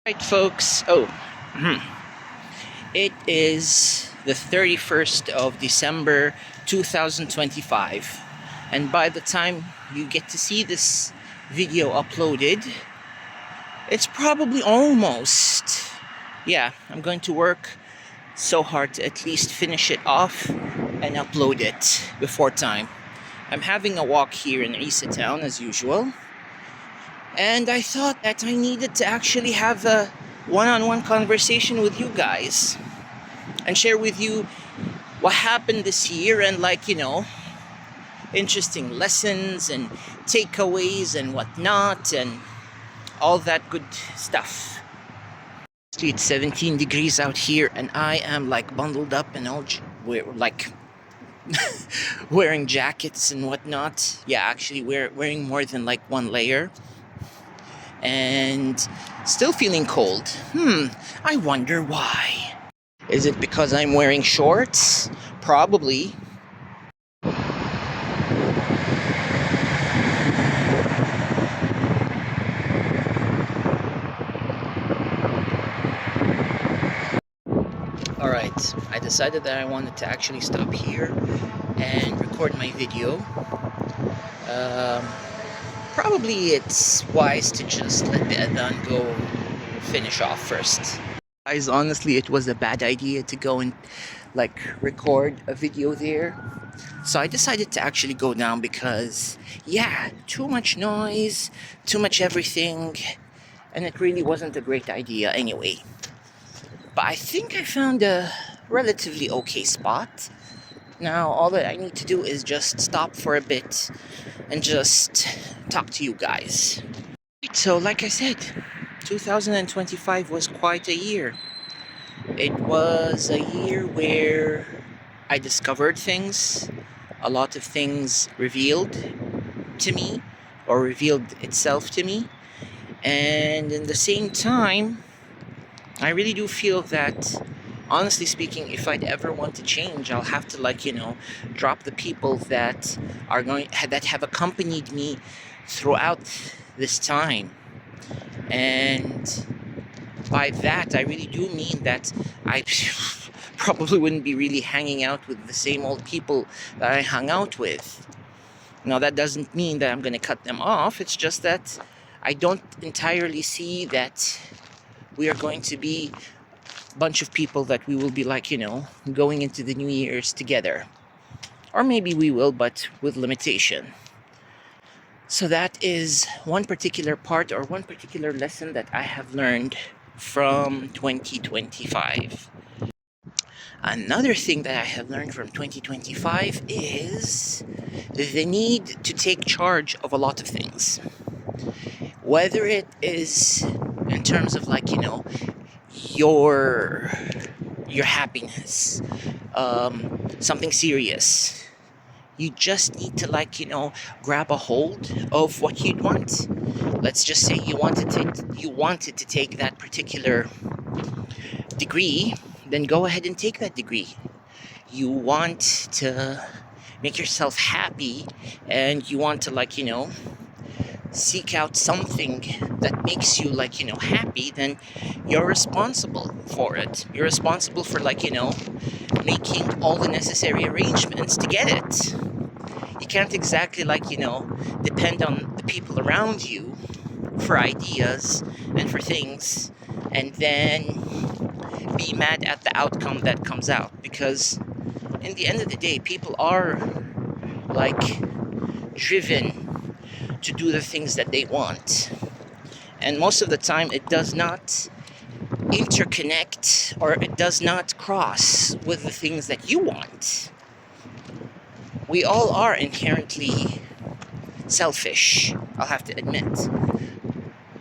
Right, folks. It is the 31st of December 2025, and by the time you get to see this video uploaded, it's probably almost. Yeah, I'm going to work so hard to at least finish it off and upload it before time. I'm having a walk here in Isa Town as usual, and I thought that I needed to actually have a one-on-one conversation with you guys and share with you what happened this year and, interesting lessons and takeaways and whatnot and all that good stuff. It's 17 degrees out here and I am bundled up and all wearing jackets and whatnot. Yeah, actually wearing more than one layer and still feeling cold. I wonder why. Is it because I'm wearing shorts? Probably. Alright, I decided that I wanted to actually stop here and record my video. Probably it's wise to just let the adhan go finish off first. Guys, honestly, it was a bad idea to go and record a video there. So I decided to actually go down because, yeah, too much noise, too much everything, and it really wasn't a great idea anyway. But I think I found a relatively okay spot. Now all that I need to do is just stop for a bit and just talk to you guys. So like I said, 2025 was quite a year. It was a year where I discovered things, a lot of things revealed to me or revealed itself to me, and in the same time I really do feel that, honestly speaking, if I'd ever want to change, I'll have to drop the people that have accompanied me throughout this time. And by that, I really do mean that I probably wouldn't be really hanging out with the same old people that I hung out with. Now, that doesn't mean that I'm going to cut them off. It's just that I don't entirely see that we are going to be a bunch of people that we will be going into the New Year's together. Or maybe we will, but with limitation. So that is one particular part or one particular lesson that I have learned from 2025. Another thing that I have learned from 2025 is the need to take charge of a lot of things. Whether it is in terms of your happiness, something serious. You just need to grab a hold of what you'd want. Let's just say you wanted to take that particular degree, then go ahead and take that degree. You want to make yourself happy and you want to seek out something that makes you happy, then you're responsible for it. You're responsible for making all the necessary arrangements to get it. You can't exactly depend on the people around you for ideas and for things and then be mad at the outcome that comes out, because in the end of the day, people are driven to do the things that they want, and most of the time it does not interconnect or it does not cross with the things that you want. We all are inherently selfish, I'll have to admit,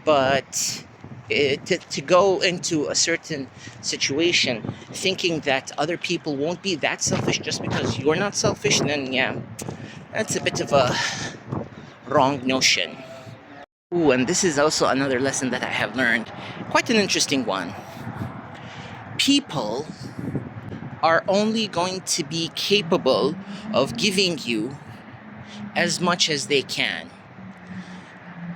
but to go into a certain situation thinking that other people won't be that selfish just because you're not selfish, then yeah, that's a bit of a wrong notion. Ooh, and this is also another lesson that I have learned. Quite an interesting one. People are only going to be capable of giving you as much as they can.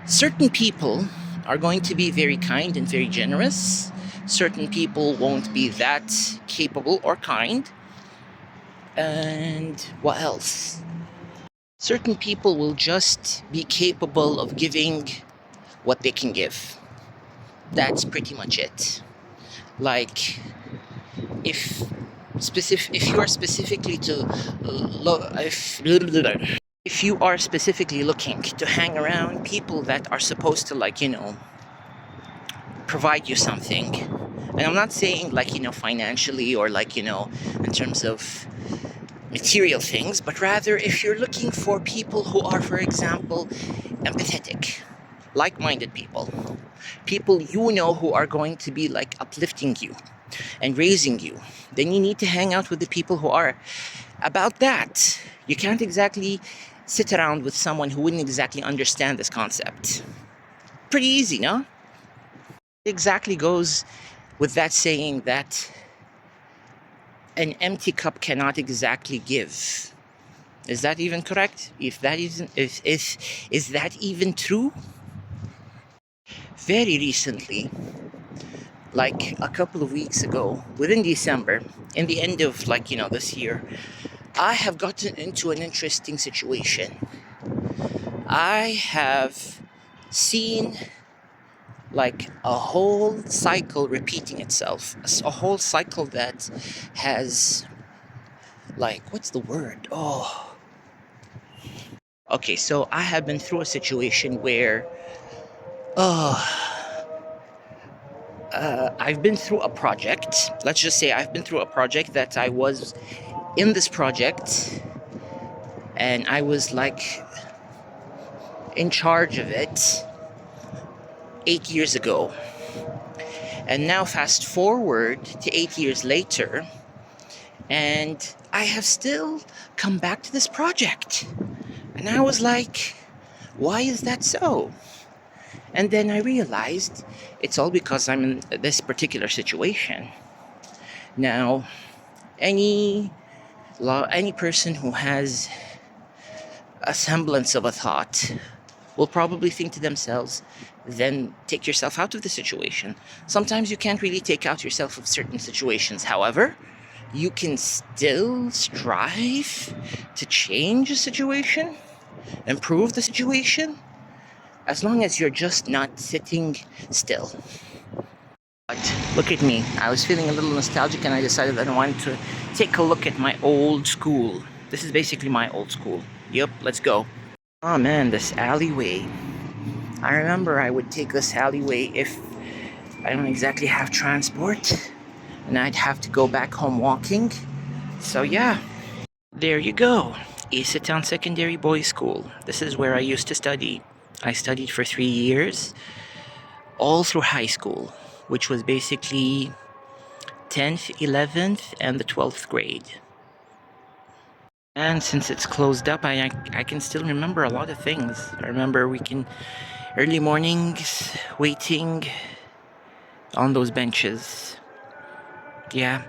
Certain people are going to be very kind and very generous. Certain people won't be that capable or kind. And what else? Certain people will just be capable of giving what they can give. That's pretty much it. Like, if if you are specifically to if you are specifically looking to hang around people that are supposed to, like, provide you something, and I'm not saying, like, financially, or, like, in terms of material things, but rather if you're looking for people who are, for example, empathetic, like-minded people who are going to be, like, uplifting you and raising you, then you need to hang out with the people who are about that. You can't exactly sit around with someone who wouldn't exactly understand this concept. Pretty easy, no? It exactly goes with that saying that an empty cup cannot exactly give. Is that even correct? If that isn't, is that even true? Very recently, like a couple of weeks ago, within December, in the end of, like, this year, I have gotten into an interesting situation. I have seen, like, a whole cycle repeating itself. A whole cycle that has, like, what's the word? Oh. Okay, so I have been through a situation where, oh, I've been through a project. Let's just say I've been through a project that I was in this project, and I was, like, in charge of it 8 years ago. And now, fast forward to 8 years later, and I have still come back to this project. And I was like, why is that so? And then I realized it's all because I'm in this particular situation. Now, any person who has a semblance of a thought will probably think to themselves, then take yourself out of the situation. Sometimes you can't really take out yourself of certain situations. However, you can still strive to change a situation, improve the situation, as long as you're just not sitting still. But look at me. I was feeling a little nostalgic, and I decided that I wanted to take a look at my old school. This is basically my old school. Yep, let's go. Oh man, this alleyway. I remember I would take this alleyway if I don't exactly have transport, and I'd have to go back home walking. So yeah, there you go. Isitown Secondary Boys School. This is where I used to study. I studied for 3 years, all through high school, which was basically 10th, 11th, and the 12th grade. And since it's closed up, I can still remember a lot of things. I remember early mornings, waiting on those benches. Yeah.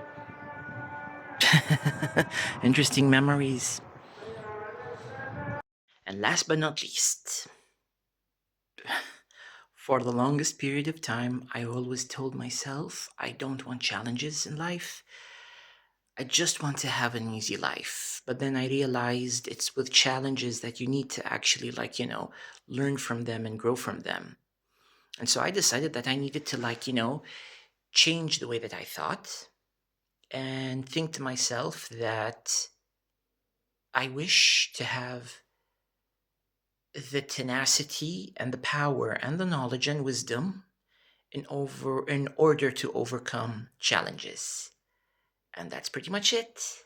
Interesting memories. And last but not least, for the longest period of time, I always told myself I don't want challenges in life. I just want to have an easy life. But then I realized it's with challenges that you need to actually, like, learn from them and grow from them. And so I decided that I needed to, like, change the way that I thought and think to myself that I wish to have the tenacity and the power and the knowledge and wisdom in order to overcome challenges. And that's pretty much it.